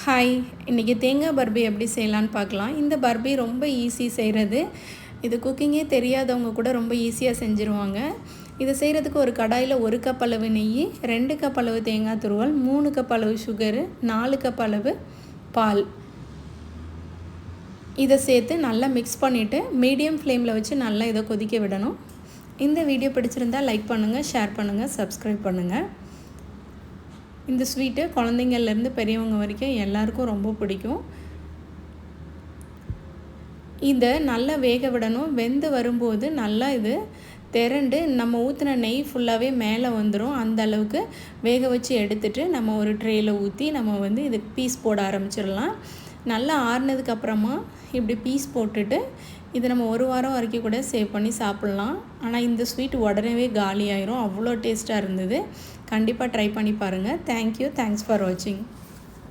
Hi, இன்றைக்கி தேங்காய் பர்பி எப்படி செய்யலான்னு பார்க்கலாம். இந்த பர்பி ரொம்ப ஈஸி செய்கிறது. இது குக்கிங்கே தெரியாதவங்க கூட ரொம்ப ஈஸியாக செஞ்சுருவாங்க. இதை செய்கிறதுக்கு ஒரு கடாயில் 1 கப் அளவு நெய், 2 கப் அளவு தேங்காய் துருவல், 3 கப் அளவு சுகரு, 4 கப் அளவு பால் இதை சேர்த்து நல்லா மிக்ஸ் பண்ணிவிட்டு மீடியம் ஃப்ளேமில் வச்சு நல்லா இதை கொதிக்க விடணும். இந்த வீடியோ பிடிச்சிருந்தால் லைக் பண்ணுங்கள், ஷேர் பண்ணுங்கள், சப்ஸ்கிரைப் பண்ணுங்கள். இந்த ஸ்வீட்டு குழந்தைங்கள்லேருந்து பெரியவங்க வரைக்கும் எல்லாருக்கும் ரொம்ப பிடிக்கும். இதை நல்லா வேக விடணும். வெந்து வரும்போது நல்லா இது திரண்டு நம்ம ஊற்றின நெய் ஃபுல்லாகவே மேலே வந்துடும். அந்த அளவுக்கு வேக வச்சு எடுத்துகிட்டு நம்ம ஒரு ட்ரேயில் ஊற்றி நம்ம இது பீஸ் போட ஆரம்பிச்சிடலாம். நல்லா ஆறுனதுக்கப்புறமா இப்படி பீஸ் போட்டுட்டு இதை நம்ம 1 வாரம் வரைக்கும் கூட சேவ் பண்ணி சாப்பிட்லாம். ஆனால் இந்த ஸ்வீட் உடனே காலி ஆயிரும். அவ்வளோ டேஸ்ட்டாக இருந்தது. கண்டிப்பாக ட்ரை பண்ணி பாருங்கள். தேங்க்யூ. தேங்க்ஸ் ஃபார் வாட்சிங்.